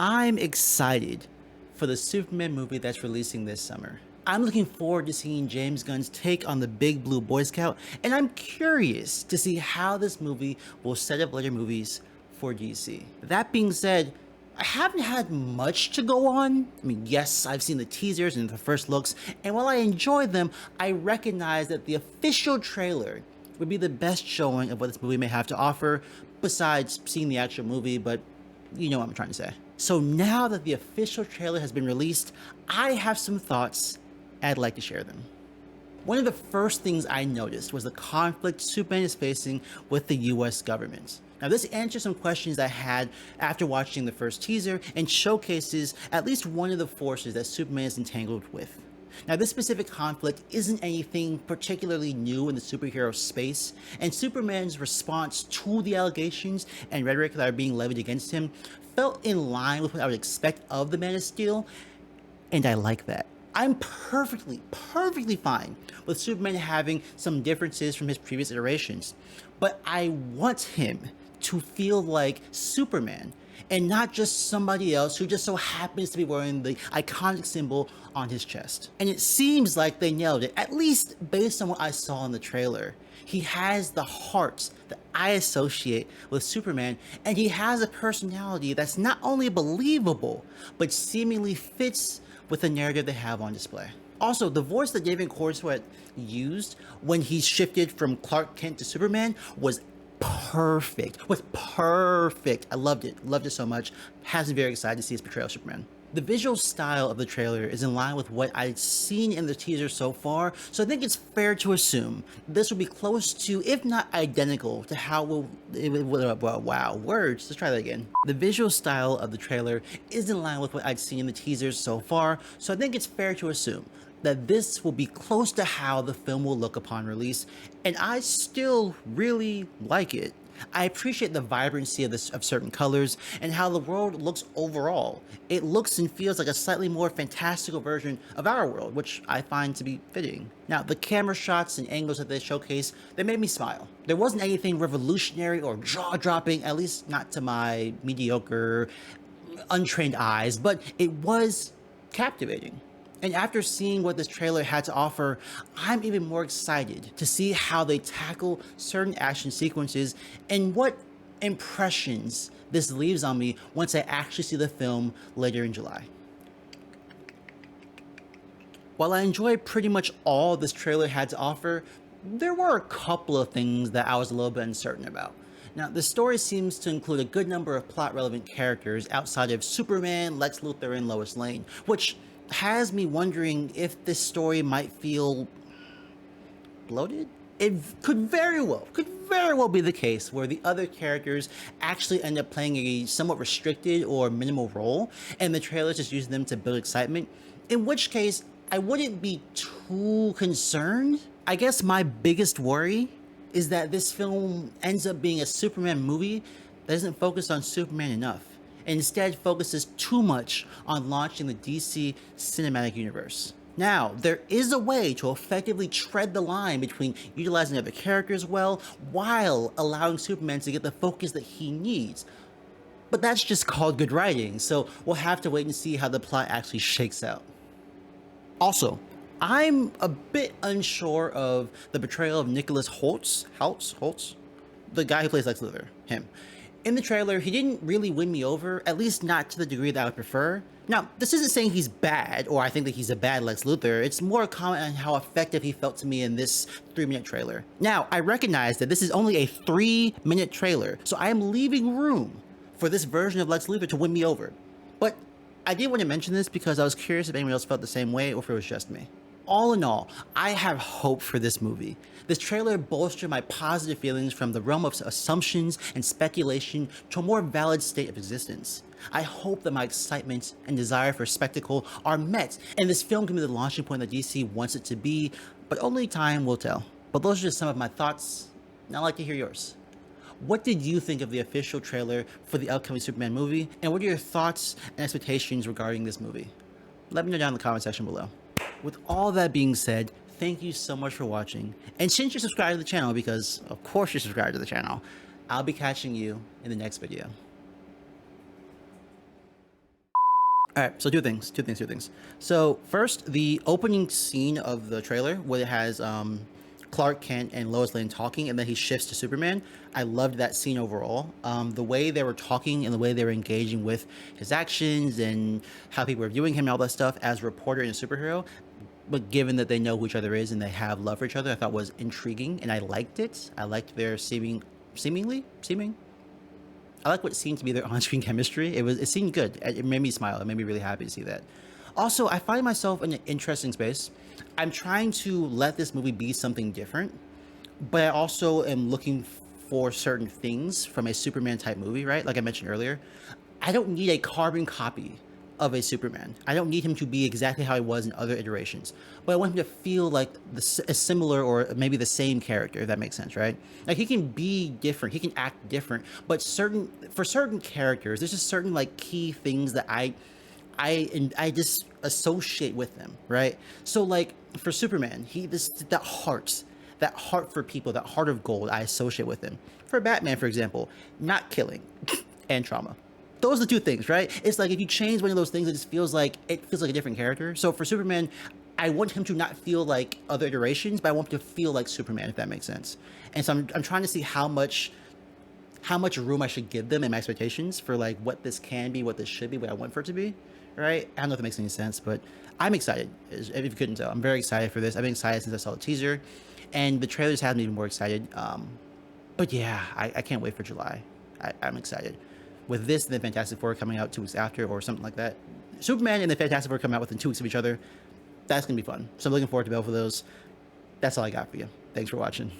I'm excited for the Superman movie that's releasing this summer. I'm looking forward to seeing James Gunn's take on the Big Blue Boy Scout, and I'm curious to see how this movie will set up later movies for DC. That being said, I haven't had much to go on. I mean, yes, I've seen the teasers and the first looks, and while I enjoy them, I recognize that the official trailer would be the best showing of what this movie may have to offer, besides seeing the actual movie, but you know what I'm trying to say. So now that the official trailer has been released, I have some thoughts, and I'd like to share them. One of the first things I noticed was the conflict Superman is facing with the US government. Now this answers some questions I had after watching the first teaser and showcases at least one of the forces that Superman is entangled with. Now this specific conflict isn't anything particularly new in the superhero space, and Superman's response to the allegations and rhetoric that are being levied against him felt in line with what I would expect of the Man of Steel, and I like that. I'm perfectly fine with Superman having some differences from his previous iterations, but I want him to feel like Superman and not just somebody else who just so happens to be wearing the iconic symbol on his chest. And it seems like they nailed it, at least based on what I saw in the trailer. He has the heart that I associate with Superman, and he has a personality that's not only believable, but seemingly fits with the narrative they have on display. Also, the voice that David Cornsweet used when he shifted from Clark Kent to Superman was perfect. I loved it so much. Has me very excited to see his portrayal of Superman. The visual style of the trailer is in line with what I've seen in the teaser so far, so I think it's fair to assume this will be close to, if not identical, to how wow, words, let's try that again. The visual style of the trailer is in line with what I've seen in the teasers so far, so I think it's fair to assume that this will be close to how the film will look upon release, and I still really like it. I appreciate the vibrancy of certain colors and how the world looks overall. It looks and feels like a slightly more fantastical version of our world, which I find to be fitting. Now, the camera shots and angles that they showcase, they made me smile. There wasn't anything revolutionary or jaw-dropping, at least not to my mediocre, untrained eyes, but it was captivating. And after seeing what this trailer had to offer, I'm even more excited to see how they tackle certain action sequences and what impressions this leaves on me once I actually see the film later in July. While I enjoyed pretty much all this trailer had to offer, there were a couple of things that I was a little bit uncertain about. Now, the story seems to include a good number of plot-relevant characters outside of Superman, Lex Luthor, and Lois Lane, which has me wondering if this story might feel bloated. It could very well be the case where the other characters actually end up playing a somewhat restricted or minimal role, and the trailers just use them to build excitement, in which case I wouldn't be too concerned. I guess my biggest worry is that this film ends up being a Superman movie that isn't focused on Superman enough, and instead focuses too much on launching the DC cinematic universe. Now, there is a way to effectively tread the line between utilizing other characters well, while allowing Superman to get the focus that he needs. But that's just called good writing, so we'll have to wait and see how the plot actually shakes out. Also, I'm a bit unsure of the portrayal of Nicholas Holtz, the guy who plays Lex Luthor, him. In the trailer, he didn't really win me over, at least not to the degree that I would prefer. Now, this isn't saying he's bad, or I think that he's a bad Lex Luthor. It's more a comment on how effective he felt to me in this 3-minute trailer. Now, I recognize that this is only a 3-minute trailer, so I am leaving room for this version of Lex Luthor to win me over. But I did want to mention this because I was curious if anyone else felt the same way or if it was just me. All in all, I have hope for this movie. This trailer bolstered my positive feelings from the realm of assumptions and speculation to a more valid state of existence. I hope that my excitement and desire for spectacle are met, and this film can be the launching point that DC wants it to be, but only time will tell. But those are just some of my thoughts, and I'd like to hear yours. What did you think of the official trailer for the upcoming Superman movie, and what are your thoughts and expectations regarding this movie? Let me know down in the comment section below. With all that being said, thank you so much for watching, and since you're subscribed to the channel, because of course you're subscribed to the channel, I'll be catching you in the next video. All right, so two things. So first, the opening scene of the trailer where it has Clark Kent and Lois Lane talking, and then he shifts to Superman. I loved that scene overall. The way they were talking and the way they were engaging with his actions and how people were viewing him and all that stuff as a reporter and a superhero. But given that they know who each other is and they have love for each other, I thought was intriguing, and I liked it. I liked their seeming I like what seemed to be their on-screen chemistry. It seemed good. It made me smile. It made me really happy to see that. Also, I find myself in an interesting space. I'm trying to let this movie be something different, but I also am looking for certain things from a Superman type movie, right? Like I mentioned earlier, I don't need a carbon copy of a Superman. I don't need him to be exactly how he was in other iterations, but I want him to feel like a similar or maybe the same character, if that makes sense, right? Like he can be different, he can act different, but certain characters, there's just certain like key things that I just associate with them, right? So like for Superman, he this that heart for people, that heart of gold, I associate with him. For Batman, for example, not killing and trauma. Those are the two things, right? It's like if you change one of those things, it feels like a different character. So for Superman, I want him to not feel like other iterations, but I want him to feel like Superman, if that makes sense. And so I'm trying to see how much room I should give them in my expectations for like what this can be, what this should be, what I want for it to be, right? I don't know if it makes any sense, but I'm excited. If you couldn't tell, I'm very excited for this. I've been excited since I saw the teaser, and the trailers have me even more excited. But yeah, I can't wait for July. I'm excited. With this and the Fantastic Four coming out 2 weeks after, or something like that, Superman and the Fantastic Four coming out within 2 weeks of each other, that's gonna be fun. So I'm looking forward to both of those. That's all I got for you. Thanks for watching.